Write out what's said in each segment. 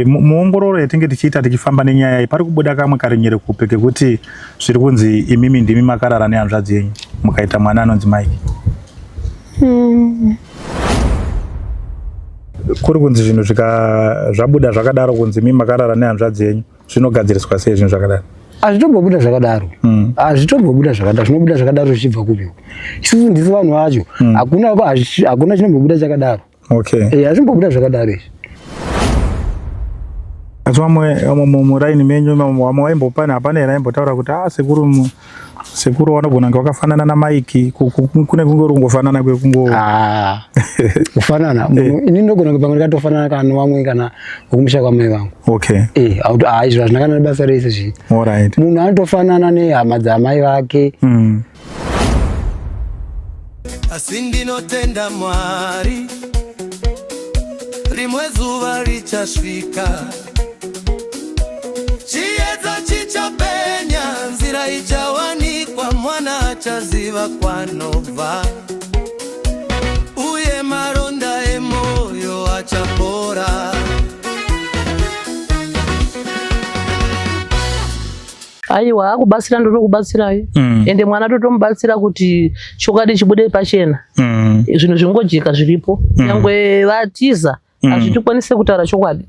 Muongororo yatinge tichiita tichifamba nenyaya iyi pari kubuda kamwe karenyere kupe kekuti zviri kunzi imimi ndimi makarara nehanzvadzi yenyu mukaita mwana anonzi Mike. Kuri kunzi zvinhu zvabuda zvakadaro kunzi imimi makarara nehanzvadzi yenyu zvinogadziriswa sei zvinhu zvakadaro? Azvitombobuda zvakadaro. Azvitombobuda zvakadaro. Zvinobuda zvakadaro zvichibva kupi? Isusu ndisi vanhu vacho. Hakuna chinombobuda chakadaro. Okay. Azvimbobuda zvakadaro izvi. Vamwe muraini menyu vamwe vaimbopana hapana here aimbotaura kuti sekuru vanogona kunge vakafanana naMike kune kungori kungofanana kwekungo kufanana ini ndogona kunge pamwe ndakatofanana kana vamwe kana kumusha kwamai vangu. Okay. Izvo hazvina kana nebasa rese zvi. Alright. Munhu anotofanana nehama dzamai vake. Asi ndinotenda Mwari rimwe zuva richasvika chiedza chichapenya nzira ichawanikwa mwana achaziva kwanobva uye maronda emoyo achapora. Aiwa akubatsira ndotokubatsirayo ende mwana totomubatsira kuti chokwadi chibude pachena. Zvinhu zvingojika zviripo nyangwe vatiza hazvitikwanise kutaura chokwadi.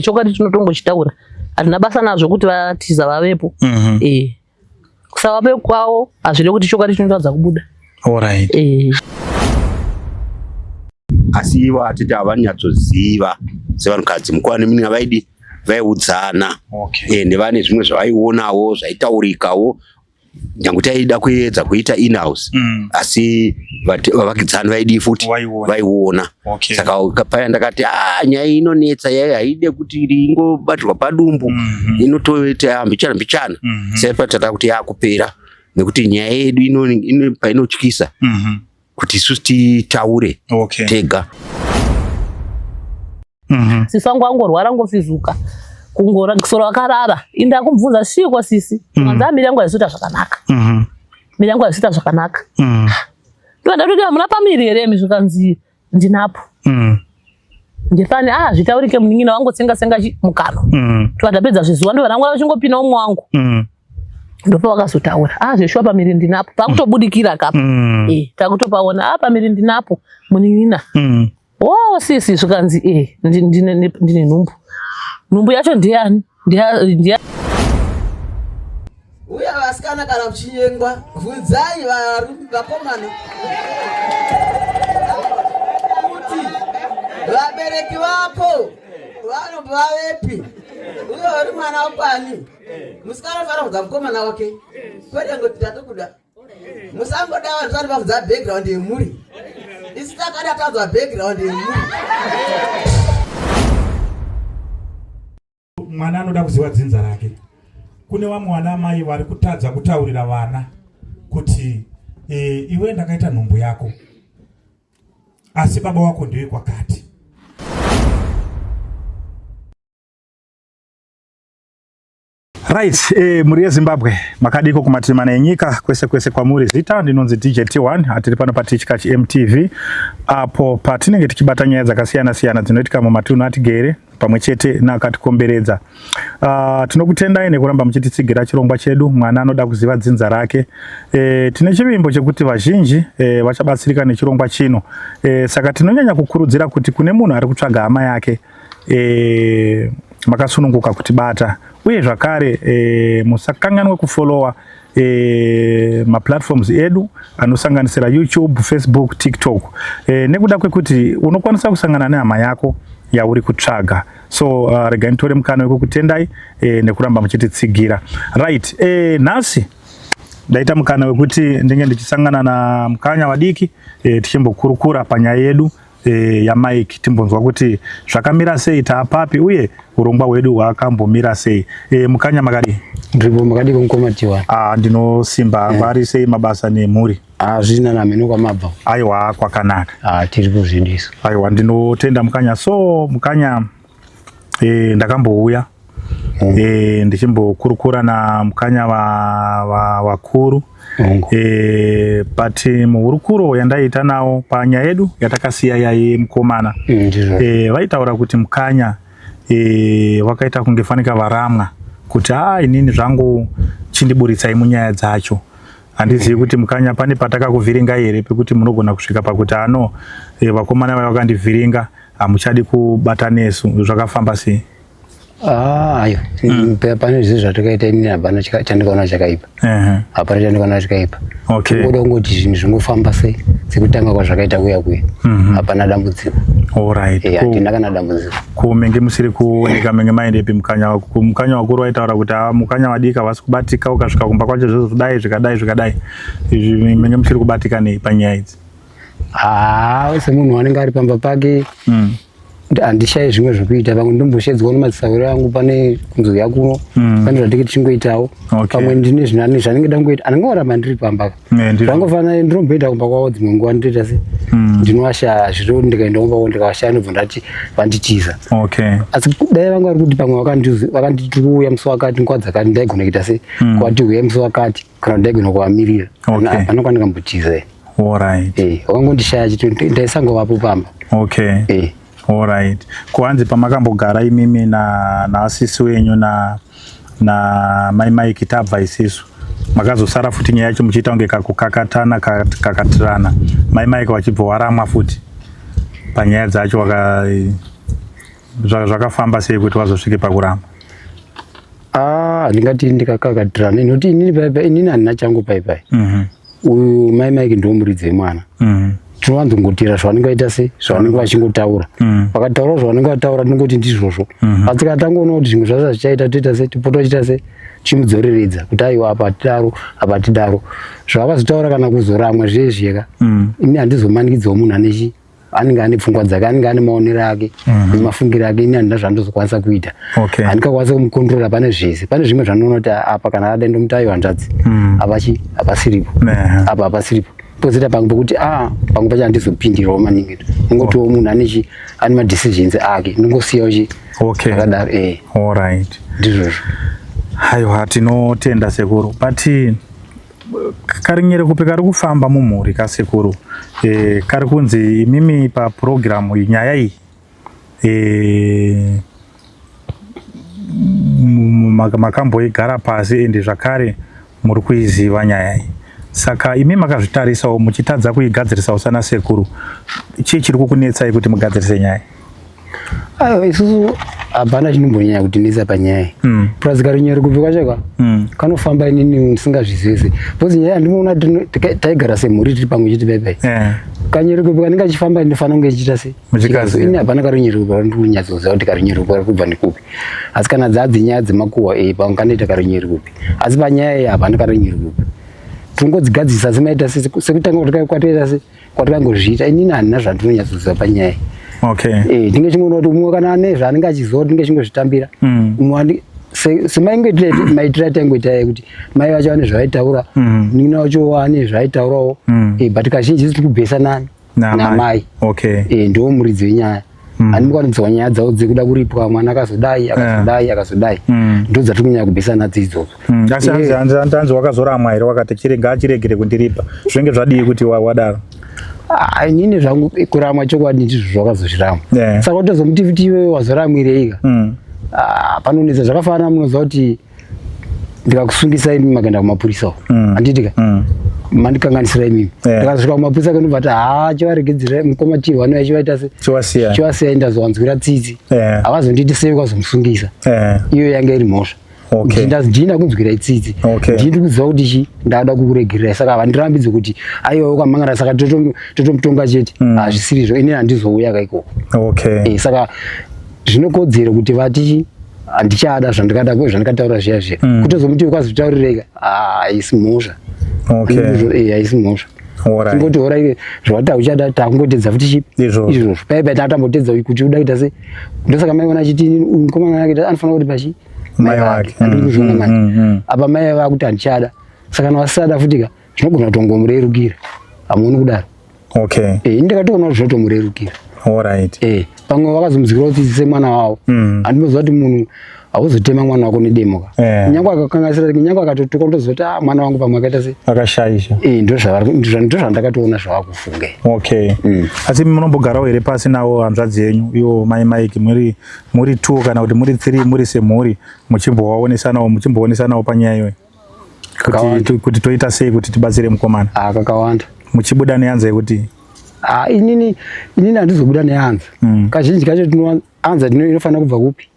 Chokwadi tinotongochitaura hatina basa nazvo kuti vatiza vavepo. Kusavapo kwavo hazvide kuti chokwadi chinotaridza kubuda. Alright. Asi ivo hatiti havanyatsoziva sevanhukadzi mukuva neminga vaidi vaiudzana. Nevane zvimwe zvavaionawo zvaitaurikawo nyange taida kuedza kuita in-house asi vavakidzani vaidi futi vaiona. Saka paya ndakati nyaya inonetsa yaya haide kuti ringobatirwa padumbu inotoita mbichana saka tata kuti yakupera nekuti nyaya yedu ino painotyisa kuti isusu titaure tega. Sisi wangu angorwara ngofizuka kungora kusoro akarara inda kumubvunza siko sisi mwanza miri yangu aisita zvakanaka. Miri yangu aisita zvakanaka. Ndoda kuti amuna pamiri here mizvikanzi ndinapo. Ndifane zvitaurike munin'ina wangu tsenga mukano. Twatapedza zvizuva ndo vanangu vachingopina umwe wangu. Ndopa wakazotaura zveshuwa pamiri ndinapo pakutobudikira kapo. Takutopaona pamiri ndinapo munin'ina. Sisi zvikanzi ndine nhumbu. Nhumbu yacho ndiyani? Uya vasikana kana kuchinyengwa bvunzai vakomana kuti vabereki vako vanobva vavepi uye uri mwana wakwani. Musikana anofanira kubvunza mukomana wake kwete ngoti tatokuda. Musangoda vanhu vati vabvunza background yemhuri. Isi takada tadzwa background yemhuri. Mwana anoda kuziva dzinza rake. Kune vamwe vana mai vari kutadza kutaurira vana kuti iwe ndakaita nhumbu yako asi baba wako ndiwe kwakati. Right, muri yeZimbabwe makadiko kumativi mana enyika kwese kwamuri. Zita ndinonzi DJ T1 atiri pano paTichikachi MTV apo patinenge tichibata nyaya dzakasiyana dzinoitika mumatunhu atigere pamwechete neakatikomberedza. Tinokutendai nekuramba muchititsigira chirongwa chedu mwana anoda kuziva dzinza rake. Tine chivimbo chekuti vazhinji vachabatsirika nechirongwa chino. Saka tinonyanya kukurudzira kuti kune munhu ari kutsvaga hama yake makasununguka kutibata uye zvakare musakanganwe kufollowa maplatforms edu anosanganisira YouTube, Facebook, TikTok nekuda kwekuti unokwanisa kusangana nehama yako yauri kutsvaga. So regai nitore mukana wekukutendai nekuramba muchititsigira. Right, nhasi ndaita mukana wekuti ndinge ndichisangana na Mukanya wadiki tichimbokurukura panyaya yedu yaMike timbonzwa kuti zvakamira sei taapapi uye urongwa hwedu hwakambomira sei. Mukanya makadi ndiripo makadi kumkomatiwa. Ndinosimba ngwari sei mabasa nemhuri. Zvina nami nokwamabva. Aiwa kwakanaka. Tiripo zvindiso. Aiwa ndinotenda Mukanya. So Mukanya ndakambouya ndichimbokurukura na Mukanya wakuru. But muhurukuro yandaita nawo panyaya yedu yatakasiya yaye mukomana vaitaura kuti Mukanya wakaita kungefanika varamwa kuti inini zvangu chindiburitsai munyaya dzacho. Handizivi kuti mukanya pane patakakuvhiringa here pekuti munogona kusvika pakuti vakomana vakandivhiringa hamuchadi kubata nesu, zvakafamba sei? Ayo, pane zvinhu zvatakaita inini hapana chandikaona chakaipa. Hapana chandikaona chakaipa. Ngoda kungoti zvinhu zvingofamba sei sekutanga kwazvakaita kuya. Hapana dambudziko. Alright. Hatina kana dambudziko. Menge musiri kuoneka menge maindepi mukanya wakuru waitaura kuti mukanya wadika vasi kubatika ukasvika kumba kwacho zvozvo zvikadai. Menge musiri kubatika nei panyaya idzi? Semunhu anenge ari pamba pake handishayi zvimwe zvokuita. Pamwe ndomboshedzwa nemadzisauro angu pane kunzoya kuno pane zvandike tichingoitawo. Pamwe ndine zvinhu zvanenge dangoita andingaoramba ndiri pamba. Zvangofanira ndinomboenda kumba kwawo dzimwe nguva ndoita se ndinowasha zviro ndikaenda kumba ndikawasha ndobva ndati vanditiza. Asi dai vanga vari kuti pamwe vakanditi kuuya musi wakati nguva dzakati ndaigona kuita se kwati uyai musi wakati kana kuti ndaigona kuvamirira hapana kwandingambotiza. Wakangondishaya chito ndaisangovapo pamba. Alright. Kuhanzi pamakambogara imimi na asisi wenyu na Mike tabva isisu makazosara futi nyaya yacho muchiita kunge kakukakatana kakatirana, Mike wachibva waramwa futi panyaya dzacho zvakafamba sei kuti wazosvike pakurama? Ndingati ndikakakatirana inoti inini handina changu paipai. Uyu Mike ndomuridzi wemwana. Tinowanzongotira zvavanenge vaita se zvavanenge vachingotaura. Vakataura zvavanenge vataura ndingoti ndizvozvo. Asi kana tangoona kuti zvimwe zvazvo zvichaita toita se tipota toita se chimudzoreredza kuti aiwa apa tidaro apa tidaro. Zvavakazotaura kana kuzoramwa zvezviyeka. Ini handizomanikidzawo munhu anenge ane pfungwa dzake, anenge ane maonero ake nemafungiro ake. Ini handina zvandozokwanisa kuita. Handingakwanisa kumukontrora pane zvese. Pane zvimwe zvandinoona kuti apa kana ada ndomuti aiwa hanzvadzi hapasiripo apa hapasiripo. Pozita pamwe pokuti pamwe pacho handizopindirawo maningi. Ningotiwo munhu ane madecisions ake ndingosiyawo akadaro. Alright. Ndizvozvo. Haiwa, tinotenda sekuru. But karinyere kupi kari kufamba mumhuri kasekuru, kari kunzi imimi paprogramu nyaya iyi makamboigara pasi ende zvakare muri kuiziva nyaya iyi. Saka imi makazvitarisawo muchitadza kuigadzirisawo sana sekuru, chii chiri kukunetsai kuti mugadzirise nyaya? Isusu hapana chinombonyanya kutinetsa panyaya. Plus karinyere kupi kwacho kanofamba inini ndisingazvizivise. Bhozi nyaya ndinoona taigara semhuri tiri pamwe chete paipai. Kanyere kupi kanenge kachifamba ndinofanira kunge chiita se ini hapana karinyere kupi kari kunyatsoziva kuti karinyere kupi kari kubva ndikupi. Asi kana dzadzi nyaya dzemakuhwa pamwe kanoita karinyere kupi. Asi panyaya iyi hapana karinyere kupi. Tingodzigadzisa semaita sekutanga kwatoita se kwatakangozviita. Inini handina zvandinonyatsoziva panyaya. Ndinge chingoona kuti umwe kana ane zvaanenge achiziva kuti ndinge chingozvitambira. Semaingoitira maitira taingoita kuti mai vacho vane zvavaitaura, nina vacho vane zvavaitaurawo, but kazhinji tiri kubhesa namai. Ndiwo muridzi wenyaya. Handingakwanisa nyaya dzavo dzekuda kuripwa mwana akazodai ndo dzatiri kunyanya kubhesa nadzo idzodzo. Asi hanzi wakazoramwa here wakati ngachiregere kundiripa, zvinenge zvadii kuti wadaro? Inini zvangu kuramwa chokwadi ndizvo zvakazozvirama. Saka utozomuti futi iwe wazoramwireika panonetsa. Zvakafanana munoziva kuti ndikakusungisa imi makaenda kumapurisa handitika mandikanganisira imimi ndikasvika kumapurisa kanobva ati chivaregedzera mukomativi vano yachivaita se chiwasiya ndazowanzwira tsitsi havazonditi sei kwazomusungisa. Iyo yanga iri mhosva. Ndina kunzwira itsitsi ndiri kuziva kuti ndada kukuregerera. Saka havandirambidze kuti aiwa ukamangana saka totomutonga chete hazvisirizvo. Ini handizouya kaikoko. Saka zvinokodzera kuti vati handichada zvandikataura zviya zviya kutozomuti ukazvitaurireka haisi mhosva. Haisi mhosva. Ingoti hora zvawati hauchada takungotedza futi izvozvo paipai tatambotedza kuti uda kuita se. Ndosaka maiona chiti mukomana wake anofanira kuti pachi mai vake andiri kuzviona manje. Apa mai vakuti handichada. Saka kana wasada futika zvinogona kutongomurerukira. Hamuoni kudaro? Ndikatoona kuti zvinotomurerukira. pamwe vakazomuzikira kudzidzise mwana wavo. Andinoziva kuti munhu hauzotema mwana wako nedemoka. Nyangwe akakanganisira, nyangwe akatotuka kutozoti mwana wangu pamwe akaita sei akashaisha. Ndozvandakatoona zvavakufunga. Okay. Asi munombogarawo here pasi nawo hanzvadzi yenyu iwo mai Mike muri 2 kana kuti muri 3 muri semhuri muchimboonesanawo panyaya iyoyo kuti toita sei kuti tibatsire mukomana? Kakawanda. Muchibuda nehanza yekuti inini handizobuda nehanza. Kazhinji kacho hanza inofanira kubva kupi?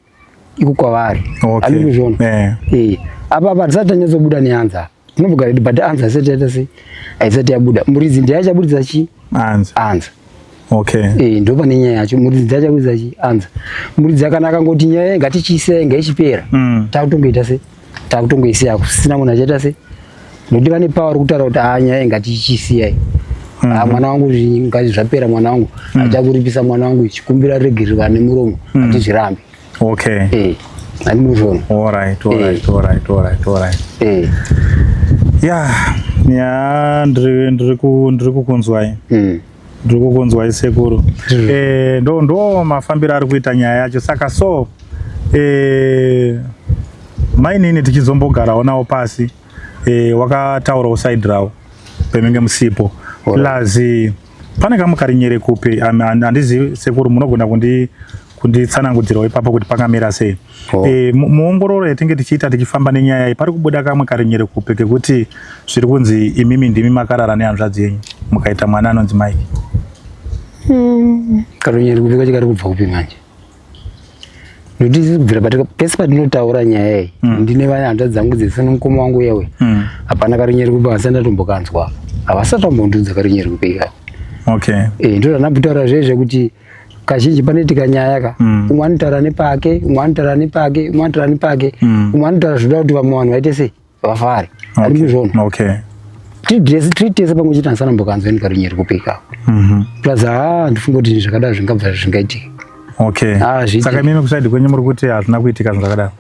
Iko kwavari. Okay. Apa tisati tanyatsobuda nehanza. Tinombogara but hanza isati yaita sei? Haisati yabuda. Muridzi ndiye achabudisa chi? Hanza. Okay. Ndo pane nyaya yacho. Muridzi ndiye achabudisa chi? Hanza. Muridzi kana akangoti nyaya ngatichisenga ichipera. Takutongoita sei? Takutongoisiya kusina munhu achaita sei? Nokuti vane power kutaura kuti nyaya ngatichisiya. Mwana wangu ngazi zvapera mwana wangu achakuripisa mwana wangu chikumbira regererwa nemuromo atizvirambi. Okay. Andinozvona. All right. Yeah, ndiri kukunzwai. Ndiri kukunzwai sekuru. Ndo mafambiro ari kuita nyaya yacho. Saka so mainini tichizombogarawo nawo pasi wakataurawo side rawo pemenge musipo. Plus pane kamukarinyere kupi handizivi sekuru munogona kunditsanangudzirawo ipapo kuti pakamira sei. Muongororo yatinge tichiita tichifamba nenyaya iyi pari kubuda kamwe karinyere kupi kekuti zviri kunzi imimi ndimi makarara nehanzvadzi yenyu mukaita mwana anonzi Mike? Karinyere kupi kacho kari kubva kupi manje? Nokuti kubvira pese patinotaura nyaya iyi ndine hanzvadzi dzangu dzese nomukoma wangu yewe hapana karinyere kupi vasati ndatombokanzwa. Havasati vambondudza karinyere kupi ikako. Okay. Ndo zvandambutaura zvezve kuti kazhinji panoitika nyaya ka umwe anotaura nepake, umwe anotaura nepake, umwe anotaura nepake, umwe anotaura zvoda kuti vamwe vanhu vaite sei vafare. Andikuzvona. Okay. Tiri tese pamwe chete handisati ndambokanzwa karinyere kupi ikako. Plus ndifunga kuti zvakadaro zvingabva zvingaitika. Okay. Saka imimi kusaidi kwenyu muri kuti hazvina kuitika zvakadaro?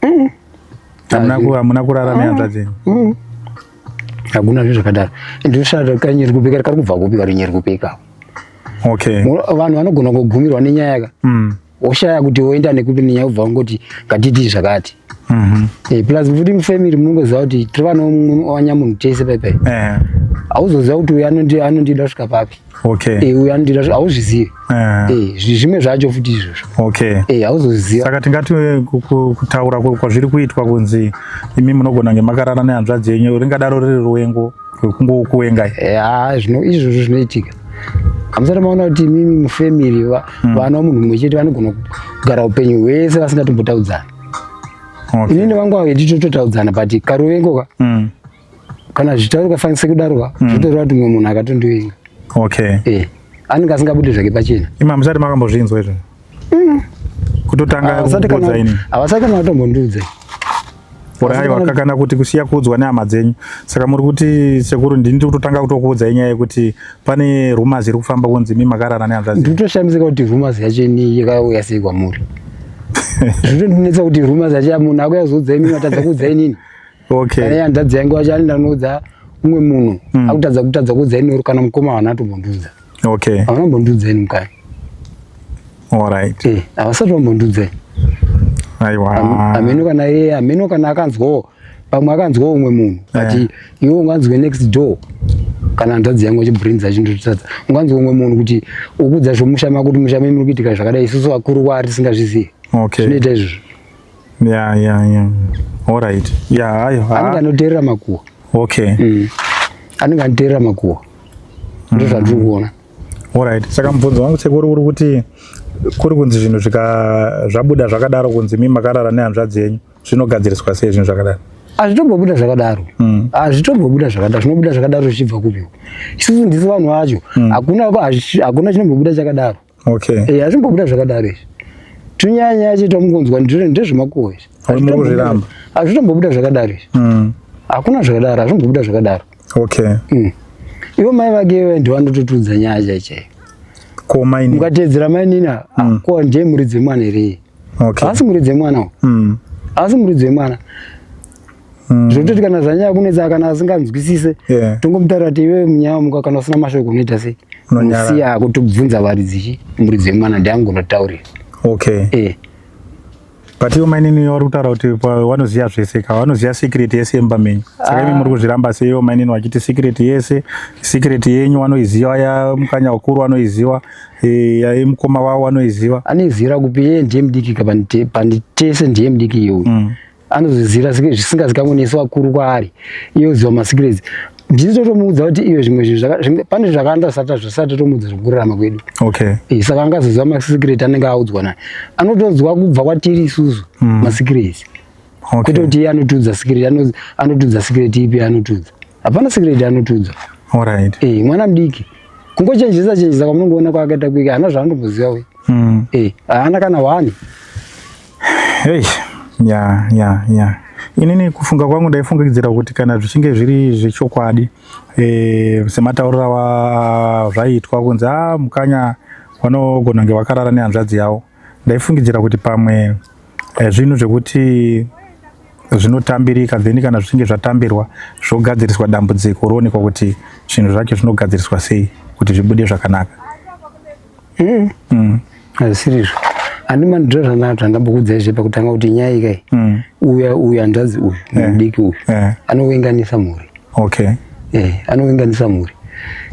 Hamuna kurara nehanzvadzi yenyu? Hakuna zvinhu zvakadaro. Ndinoshanda karinyere kupi kari kubva kupi karinyere kupi ikako. Okay. Vanhu vanogona kugumirwa nenyaya ka. Woshaya kuti woenda nekupi nenyaya kubva ngoti ngatiti zvakati. Plus futi mufamily munongoziva kuti tiri vanowanya munhu tese paipai. Hauzoziva kuti uyu anondida kusvika papi. Okay. Uyu anondida hauzvizivi. Zvimwe zvacho futi izvozvo. Okay. Hauzoziva. Saka tingati kutaura kwazviri kuitwa kunzi imi munogona ngemakarara nehanzvadzi yenyu ringadaro riri ruvengo rwekungokuvengai? Izvozvo zvinoitika. Hamusati maona kuti mimi mufamily vana vomunhu mumwe chete vanogona kugara upenyu hwese vasingatombotaudzana. Inini vangu avo titotaudzana but karuvengo ka kana zvitaurika fanise kudaroka zvotoreva kuti mumwe munhu akatondovenga. Okay. Anenge asingabudi zvake pachena. Ima musati makambozvinzwa izvo? Kutotanga kuudza ini? Havasati kana vatombondiudza. Aiwa kana kuti kusiya kuudzwa nehama dzenyu. Saka muri kuti sekuru ndini kutotanga kutokuudzai nyaya yekuti pane rumors iri kufamba kunzi imi makarara nehanzvadzi. Ndinotoshamisika kuti rumors yacho ni yakauya sei kwamuri. Zvotondinetsa kuti rumors yacho munhu akuyazoudza imi matadza kuudza inini. Okay. Kana hanzvadzi yangu wacho anenda kuudza umwe munhu akutadza kuudza inini kana mukoma haana tombondiudza. Okay. Havana kumbondiudza ini mukati. All right. Havasati vambondiudza. Aiwa. Ameno kana akanzwawo pamwe akanzwawo umwe munhu ati iwe unganzwe next door kana hanzvadzi yangu achibhurinza achindotadza unganzwe umwe munhu kuti ukudza zvomushama kuti mushama muri kuitika zvakadai isusu vakuru kwari tisingazvizivi. Okay. Zvinoita izvozvo. Yeah. All right. Yeah, anenge anoteerera makuhwa. Okay. Anenge anoteerera makuhwa. Ndo zvandiri kuona. All right. Saka mubvunzo wangu sekuru uri kuti kuri kunzi zvinhu zvabuda zvakadaro kunzi mimi makarara nehanzvadzi yenyu zvinogadziriswa sei zvinhu zvakadaro? Hazvitombobuda zvakadaro. Hazvitombobuda zvakadaro. Zvinobuda zvakadaro zvichibva kupi? Isusu ndisi vanhu vacho. Hakuna chinombobuda chakadaro. Okay. Hazvimbobuda zvakadaro izvi. Tunyanya yacho tamukunzwa ndezvemakuhwa izvi. Hazvitombobuda zvakadaro izvi. Hakuna zvakadaro, hazvimbobuda zvakadaro. Okay. Ivo mai vake ndivo vanototudza nyaya chaichaiyo. Ko maini? Mukatedzera mainina, ko ndiye muridzi wemwana here? Okay. Asi muridzi wemwana. Asi muridzi wemwana. Zvototi kana zvanyaya kunetsa kana asinganzwisise tongomutaura kuti iwe munyaya muka kana usina mashoko unoita sei? Musiya kutobvunza varidzi muridzi wemwana ndiye angonotaurira. Okay. But you mainini uri kutaura kuti vanoziva zvese ka vanoziva secret yese yemba menyu. Saka imi muri kuzviramba sei mainini vachiti secret yese, secret yenyu vanoiziva, ya mukanya wakuru vanoiziva, ya mukoma wavo vanoiziva. Anoiziva kupi yeye ndiye mudiki panditese ndiye mudiki iyoyo. Anozviziva zvisingazikangonesi vakuru kwaari. Iyo ziva masecrets. Ndinotomuudza kuti iyo zvimwe pane zvakanda zvisati tomuudza zvokurarama kwedu. Saka angazoziva masecret anenge audzwa naye. Anotonzwa kubva kwatiri isusu masecrets. Kwete kuti iye anotudza secret, anotudza secret ipi anotudza. Hapana secret anotudza. Mwana mudiki. Kungochenjesa kwamunongoona kwaakaita kwike haana zvaanotomboziva we. Haana kana wani. Inini kufunga kwangu ndaifungidzira kuti kana zvichinge zviri zvechokwadi semataurira zvaitwa kunzi mukanya vanogona kunge vakarara nehanzvadzi yavo, ndaifungidzira kuti pamwe zvinhu zvekuti zvinotambirika then kana zvichinge zvatambirwa zvogadziriswa dambudziko roonekwa kuti zvinhu zvacho zvinogadziriswa sei kuti zvibude zvakanaka. Hazvisizvo. Handima ndiro zvandambokuudza izve pakutanga kuti nyaya ikai uyu hanzvadzi uyu mudiki uyu anovenganisa mhuri. Anovenganisa mhuri.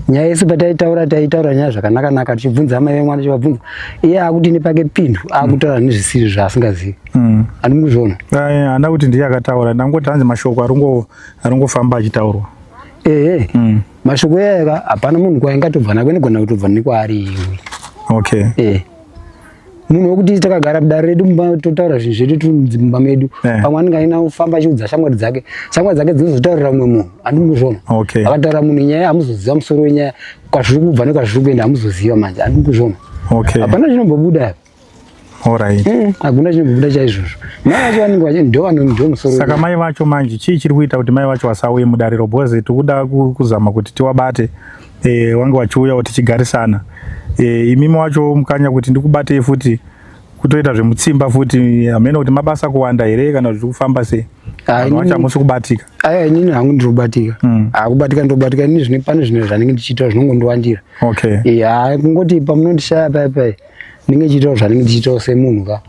Nyaya yese taitaura nyaya zvakanaka tichibvunza mai vemwana tichivabvunza iye akudini pake pindu akutaura nezvisiri zvaasingazivi. Handimuzviona. Handa kuti ndiye akataura, ndangoti hanzi mashoko arongofamba achitaurwa. Mashoko iyaya hapana munhu kwaingatobva nako inogona kutobva nekwaari iwe. Munhu wekuti takagara mudare redu totaura zvinhu zvedu mudzimba medu, pamwe anenge aina kufamba achiudza shamwari dzake dzinozotaurira mumwe munhu. Handimuzviona. Akataura munhu nyaya hamuzoziva musoro wenyaya kwazviri kubva nekwazviri kuenda hamuzoziva manje. Handimuzviona. Hapana chinombobuda. Hakuna chinombobuda chaizvozvo. Mai vacho vanenge ndo musoro. Saka mai vacho manje chii chiri kuita kuti mai vacho vasauye mudariro bhozi tikuda kuzama kuti tiwabate wange wachiuya tichigarisana. Imimi wacho mukanya kuti ndikubatei futi kutoita zvemutsimba futi hamena kuti mabasa kuwanda here kana zviri kufamba sei. Wacho hamusi kubatika. Inini hangu ndiri kubatika. Kubatika ndobatika. Inini pane zvinhu zvanenge ndichiita zvinongondowandira. Kungoti pamunondishaya paya ndinenge ndichiitawo zvanenge ndichiitawo semunhu ka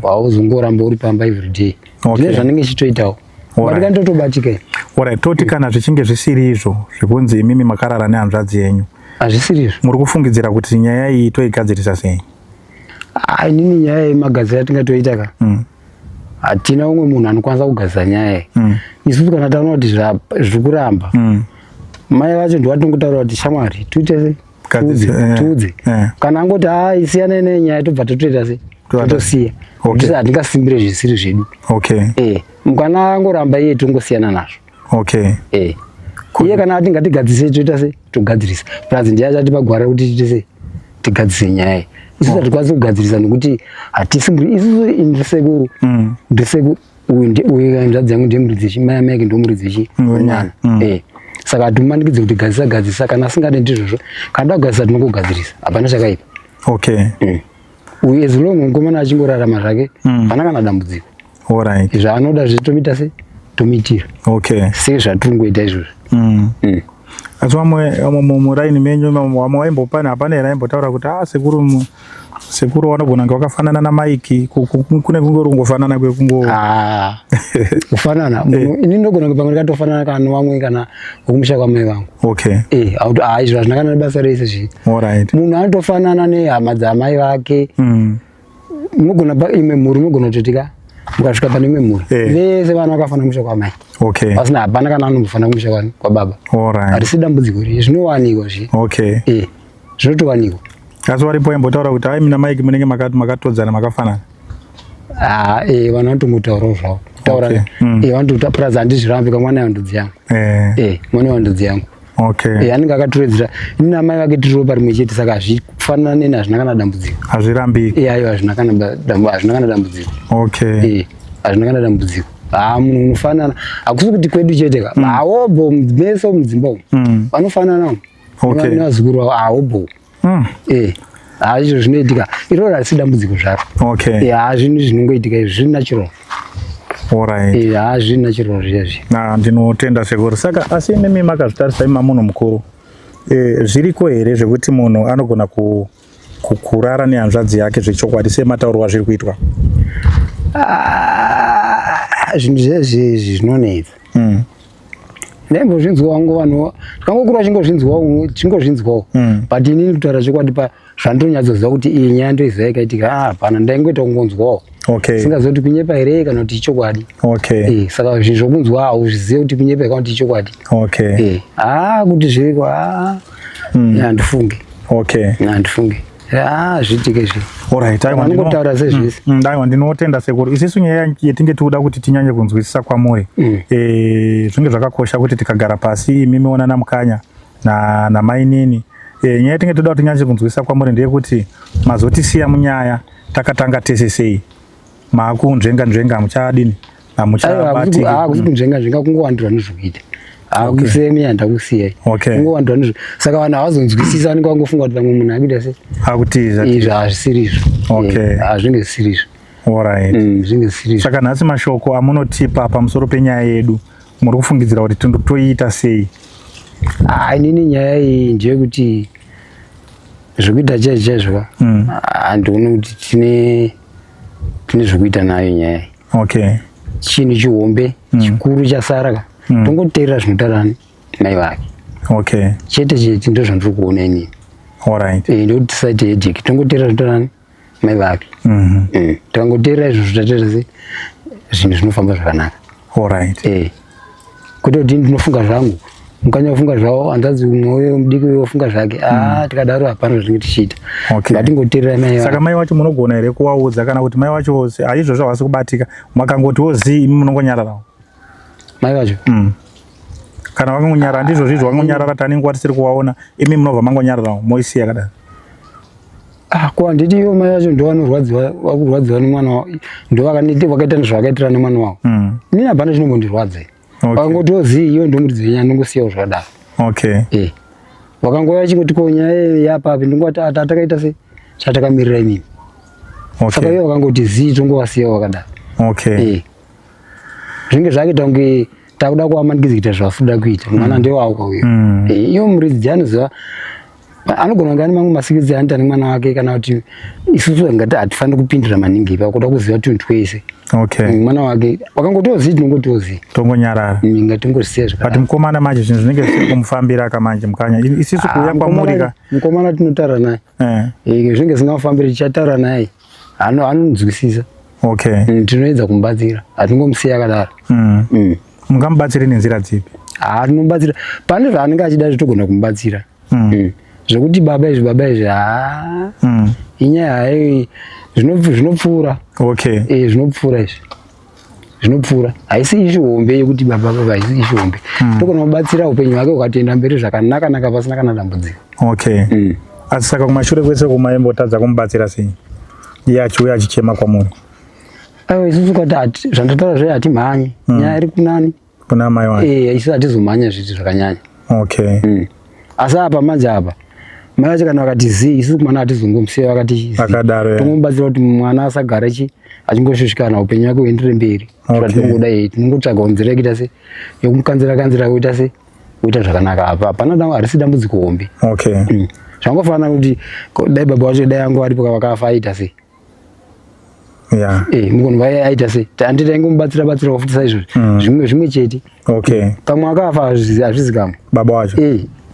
wauzongoramba uri pamba everyday. Ndine zvanenge ndichitoitawo. Kubatika ndotobatika. Toti kana zvichinge zvisiri izvo zvekunzi imimi makarara nehanzvadzi yenyu, hazvisiri muri kufungidzira kuti nyaya iyi toigadzirisa sei? Inini nyaya yemagadzira atingatoita ka hatina umwe munhu anokwanisa kugadzira nyaya iyi. Isusu kana taona kuti zviri kuramba, mai vacho ndovatongotaura kuti shamwari tuite tiudze. Kana angoti isiyanai nenyaya tobva totoita sei totosiya. Ndisi hatingasimbire zvisiri zvedu. Mukana angoramba iye tongosiyana nazvo. Iye kana ati ngatigadzise toita sei togadzirisa. Plus ndiye achatipa gwara kuti tiite sei tigadzise nyaya iyi. Isusu hatikwanisi kugadzirisa nokuti hatisimbiri. Isusu ndisekuru ndisekuru uyu hanzvadzi yangu ndiye muridzi mai amai ndo muridzi mwana. Saka hatimumanikidze kuti gadzisa kana asingade ndizvozvo kana kugadzisa tinongogadzirisa hapana chakaipa. Uyu as long mukomana achingorarama zvake hapana kana dambudziko. Zvaanoda zvetomuita sei tomuitira sei zvatinongoita izvozvo. Asi vamwe muraini menyu vamwe vaimbopana hapana here aimbotaura kuti sekuru vanogona kunge vakafanana namaiki kune kungori kungofanana kwekungo kufanana. Ini ndogona kunge pamwe ndikatofanana kana vamwe kana wokumusha kwamai vangu. Izvo hazvinakana nebasa rese zvii. Munhu anotofanana nehama dzamai vake. Munogona imwe mhuri munogona kutotika mukasvika pane imwe mhuri vese vana vakafanana kumusha kwamai. Pasina hapana kana anombofanana kumusha kwababa. Harisi dambudziko ri zvinowanikwa zvi. Zvinotowanikwa. Asi varipo imbotaura kuti hai mina maiki munenge makatodzana makafanana. Vanhu vanotombotaurawo zvavo. Kutaura vanotopuraza handizvirambi kamwana yandudzi yangu. Mwana wandudzi yangu. Anenge akatoredzera ini namai vake tiriwo parimwe chete saka hazvifanana neni hazvina kana dambudziko. Hazvirambiki. Hazvina kana dambudziko. Hazvina kana dambudziko. Munhu unofanana hakusi kuti kwedu chete ka hawobo mese mudzimba umu vanofanana nevazukuru vavo hawobo. Izvo zvinoitika iroro harisi dambudziko zvaro. Zvinhu zvinongoitika izvi zviri natural. Zviri natural zviya. Ndinotenda sekuru. Saka asi imimi makazvitarisa ima munhu mukuru, zviriko here zvekuti munhu anogona kurara nehanzvadzi yake zvechokwadi semataurwa zviri kuitwa? Zvinhu zvezvi zvinonetsa. Ndaimbozvinzwawo wangu vanhu ndakangokura chingozvinzwawo but inini kutaura chokwadi zvandonyatsoziva kuti iyi nyaya ndoiziva ikaitika hapana ndaingoita kungonzwawo singazoti kunyepa here kana kuti ichokwadi. Saka zvinhu zvokunzwa hauzvizive kuti kunyepa kana kuti ichokwadi. Kuti zviriko handifunge zvitike zvinongotaura sezvisi. Ndinotenda sekuru isisu nyaya yetinge tikuda kuti tinyanye kunzwisisa kwamuri zvinge zvakakosha kuti tikagara pasi imi mionana mukanya namainini nyaya yetinge toda kuti tinyanye kunzwisisa kwamuri ndeyekuti mazotisiya munyaya takatanga tese sei makunzvenga muchadini hamuchabatiki kunzvenga kungowandura nezvokuita akusemi ndakusiyai kungowandura nezvo saka vanhu havazonzwisisa vanenge vangofunga kuti vamwe munhu akuita sei akutiza izvi hazvisiri izvo hazvinge zvisiri izvo zvinge zvisiri izvo. Saka nhasi mashoko amunotipa pamusoro penyaya yedu muri kufungidzira kuti toiita sei? Inini nyaya iyi ndeyekuti zvokuita chaizvo handioni kuti tine zvokuita nayo nyaya iyi. Chinhu chihombe chikuru chasara tongoteerera zvinotaura mai vake chete ndo zvandiri kuona inini. Ndokuti tisaite headache tongoteerera zvinotaura mai vake tikangoteerera izvo zvitateera sei zvinhu zvinofamba zvakanaka. Kwete kuti ndinofunga zvangu mukanya kufunga zvavo hanzvadzi umwe mudiki wofunga zvake tikadaro hapana zvatinenge tichiita ngatingoteerera mai vake. Saka mai vacho munogona here kuvaudza kana kuti mai vacho haizvozvo havasi kubatika makangoti zii imi munongonyararawo mai vacho kana vakangonyarara ndizvo zvizvo vakangonyarara tanenge watisiri kuvaona imi munobva mangonyararawo moisiya kadai? Ko handiti ivo mai vacho ndovanorwadziwa nemwana ndovakaita nezvavakaitira nemwana wavo inini hapana chinombondirwadzai vakangoti zii iyo ndomuridzi wenyaya ndongosiyawo zvakadaro. Vakangouya chingoti ko nyaya yapapi ndongoti takaita sei chatakamirira inini saka ivo vakangoti zii tongovasiyawo vakadaro. Zvinge zvakaita kunge takuda kuvamanikidzira kuita zvavasinoda kuita mwana ndewavo kauyo iyo muridzi anoziva anogona kunge ane mamwe masikidzi anoita nemwana wake kana kuti isusu ngati hatifaniri kupindira maningi pakuda kuziva tunhu twese mwana wake wakangotozii tinongotozii tongonyarara ngatingosiya but mukomana manje zvinhu zvinenge zvisiri kumufambira kamanje mukanya isisu kuuya kwamurika mukomana tinotaura naye zvinenge zvingamufambira tichataura naye anonzwisisa tinoedza kumubatsira hatingomusiya akadaro. Mungamubatsire nenzira dzipi? Tinomubatsira pane zvaanenge achida togona kumubatsira zvokuti baba izvi inyaya hayi zvinopfuura zvinopfuura izvi zvinopfuura haisi ishu hombe yekuti baba haisi ishu hombe togona kumubatsira upenyu hwake hukatoenda mberi zvakanaka pasina kana dambudziko. Asi saka kumashure kwese kumaembotadza kumubatsira sei iye achiuya achichema kwamuri? Isusu kwati zvandotaura zve hatimhanyi nyaya iri kunani kuna mai wake isusu hatizomhanya zviti zvakanyanya. Asi apa manje apa mai vacho kana vakati zii isusu kumwana hatizongomusiya vakati tongomubatsira kuti mwana asagara achingoshushikana upenyu hwake huendere mberi zvatinongoda tinongotsvaga nzira yekuita se yokumukanzira kuita se kuita zvakanaka apa hapana harisi dambudziko hombe. Zvangofanira kuti dai baba vacho dai angu aripo vakafa aita sei mukonhu aita sei handiti aingomubatsira kufutisa izvozvi zvimwe chete pamwe akafa hazvizikamwe baba wacho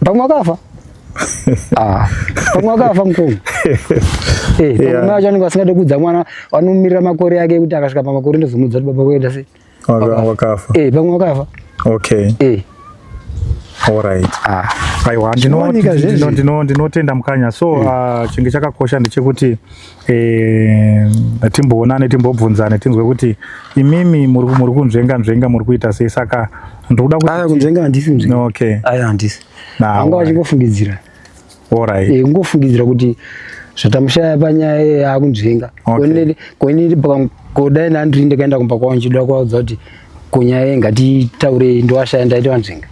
pamwe akafa pamwe akafa mukonhu pamwe vacho anenge asingade kudza mwana vanomirira makore ake ekuti akasvika pamakore ndozomudza kuti baba kuita sei wakafa pamwe wakafa. Aiwa ndinotenda mukanya so chinge chakakosha ndechekuti timboonane timbobvunzane tinzwe kuti imimi muri kunzvenga muri kuita sei saka ndokuda kuti kunzvenga handisi handisi anga vachingofungidzira kungofungidzira kuti zvatamushaya panyaya yakunzvenga kodai ndandiri ndikaenda kumba kwavo nchidoda kuvaudza kuti kunyaya ngatitaure ndowashaya ndaita vanzvenga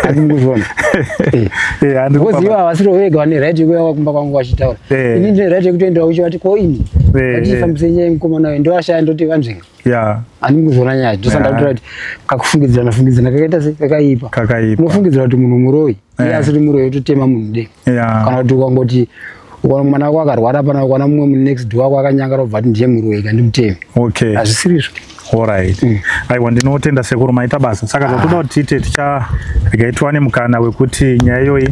Andikuzvona. Ngoziva vasiro wega vane right yekuuya kumba kwangu vachitaura. Ini ndine right yekutoendawo uchivati ko ini. Ndifambise nyaya yemukomana wayo ndovashaya ndoti vanzvenga. Andikuzvona nyaya. Ndosanda kutora kuti kakufungidzirana kakaita sei kakaipa. Unofungidzira kuti munhu muroyi. Iye asiri muroyi ototema munhu denga. Kana kuti ukangoti mwana wako akarwara pana ukana mumwe next door wako akanyangara kubva kuti ndiye muroyi kandimuteme. Hazvisiri izvo. Alright. Aiwa ndinotenda sekuru maita basa. Saka zvotoda kuti tiite ticharegaitwa nemukana wekuti nyaya iyoyi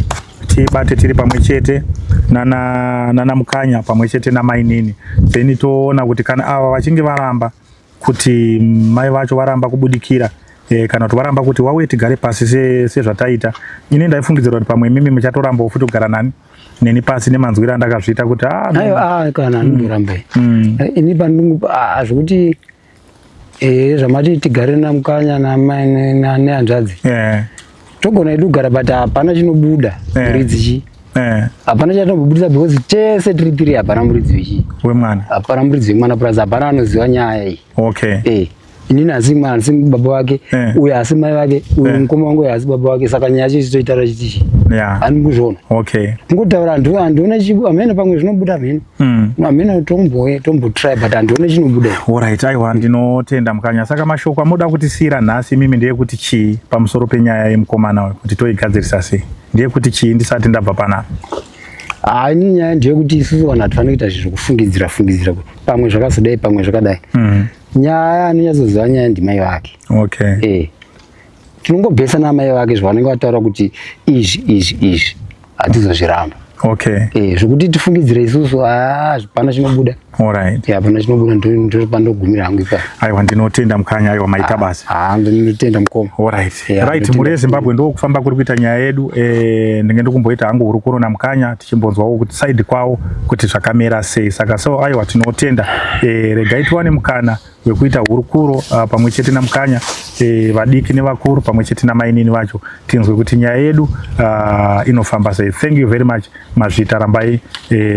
tibate tiri pamwe chete nana Mukanya pamwe chete namainini. Then toona kuti kana ava vachinge varamba kuti mai vacho varamba kubudikira kana kuti varamba kuti wawe tigare pasi sezvataita. Ini ndaifungidzira kuti pamwe mimi muchatoramba futi kugara nani neni pasi nemanzwira ndakazviita kuti kana ndoramba. Ini pandingu azvikuti zvamati tigare naMukanya nehanzvadzi togona edu kugara but hapana chinobuda muridzi chi hapana chatombobudisa because tese tiri tiri hapana muridzi wechi wemwana hapana muridzi wemwana plus hapana anoziva nyaya iyi. Inini hasi mwana hasi baba wake uye hasi mai vake uye mukoma wangu hasi baba wake saka nyaya chichi toitaura chitichi handikuzvona kungotaura handiona hamene pamwe zvinobuda hamene hamene tombotry but handiona chinobuda. Alright, aiwa ndinotenda Mukanya. Saka mashoko amuda kutisiyira nhasi mimi ndeyekuti chii pamusoro penyaya yemukomana wayo kuti toigadzirisa sei ndeyekuti chii ndisati ndabva panapa? Ini nyaya ndeyekuti isusu vanhu hatifaniri kuita zvekufungidzira pamwe zvakazodai pamwe zvakadai. Nyaya anonyatsoziva nyaya ndimai vake. Tinongobhesana namai vake zvavanenge vataura kuti izvi hatizozviramba. Zvokuti tifungidzire isusu hapana chinobuda. Hapana chinobuda ndopandogumira hangu ipapo. Aiwa ndinotenda Mukanya. Aiwa maita basa. Ndinotenda mukoma. Right, muri yeZimbabwe ndokufamba kuri kuita nyaya yedu. Ndinge ndikumboita hangu hurukuro naMukanya tichimbonzwawo kuti side kwawo kuti zvakamera sei. Saka so aiwa tinotenda regai tiwane mukana wekuita hurukuro pamwe chete naMukanya vadiki nevakuru pamwe chete namainini vacho tinzwe kuti nyaya yedu inofamba sei. Thank you very much Mazvita, rambai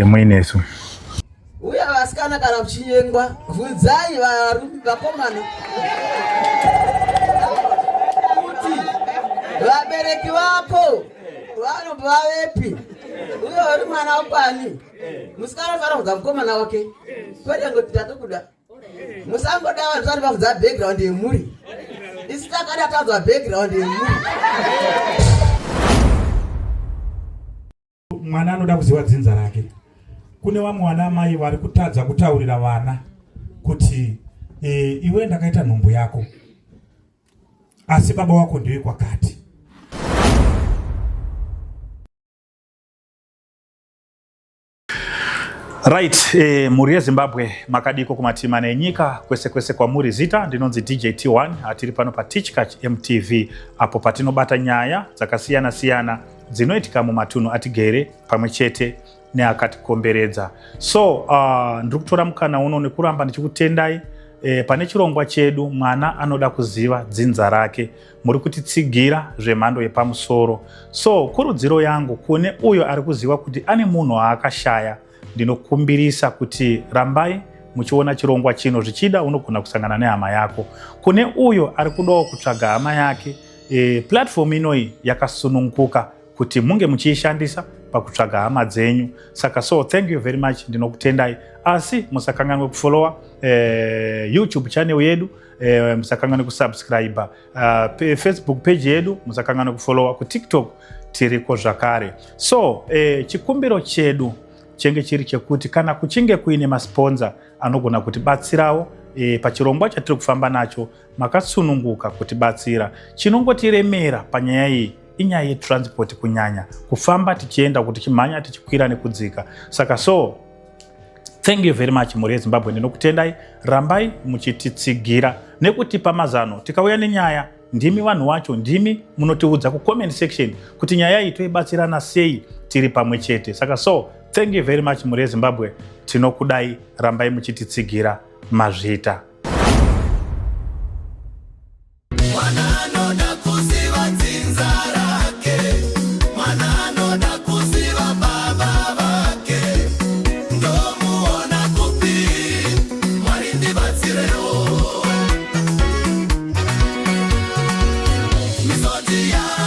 muinesu. Uya vasikana kana muchinyengwa bvunzai vakomana kuti vabereki vako vanobva vavepi uye uri mwana wakwani. Musikana unofanira kubvunza mukomana wake kwete ngoti tatokuda. Musangoda vanhu vati vabvunza background yemhuri. Isi takada tanzwa background yemhuri. Mwana anoda kuziva dzinza rake. Kune vamwe vana mai vari kutadza kutaurira vana kuti iwe ndakaita nhumbu yako asi baba wako ndiwe kwakati. Right, muri yeZimbabwe makadiko kumatimana enyika kwese kwese kwamuri zita ndinonzi DJ T1 atiri pano pa Teachcatch MTV apo patinobata nyaya dzakasiyana siyana dzinoitika mumatunhu atigere pamwe chete neakatikomberedza. So ndiri kutora mukana uno nekuramba ndichikutendai pane chirongwa chedu mwana anoda kuziva dzinza rake. Muri kutitsigira zvemhando yepamusoro. So kurudziro yangu kune uyo ari kuziva kuti ane munhu waakashaya, ndinokumbirisa kuti rambai muchiona chirongwa chino, zvichida unogona kusangana nehama yako. Kune uyo ari kudawo kutsvaga hama yake, platform inoi yakasununguka kuti munge muchiishandisa pakutsvaga hama dzenyu. Saka so thank you very much, ndinokutendai. Asi musakanganwe kufollowa YouTube channel yedu, musakanganwe kusubscribe Facebook page yedu, musakanganwe kufollowa ku TikTok tiriko zvakare. So chikumbiro chedu chenge chiri chekuti kana kuchinge kuine masponza anogona kutibatsirawo pachirongwa chatiri kufamba nacho, makasununguka kutibatsira. Chinongotiremera panyaya iyi inyaya yetransport, kunyanya kufamba tichienda kuti chimhanya tichikwira nekudzika. Saka so thank you very much muri yeZimbabwe, ndinokutendai. Rambai muchititsigira nekutipa mazano. Tikauya nenyaya ndimi vanhu wacho, ndimi munotiudza ku comment section kuti nyaya iyi toibatsirana sei tiri pamwe chete. Saka so thank you very much muri yeZimbabwe, tinokudai. Rambai muchititsigira. Mazvita. Ripoti ya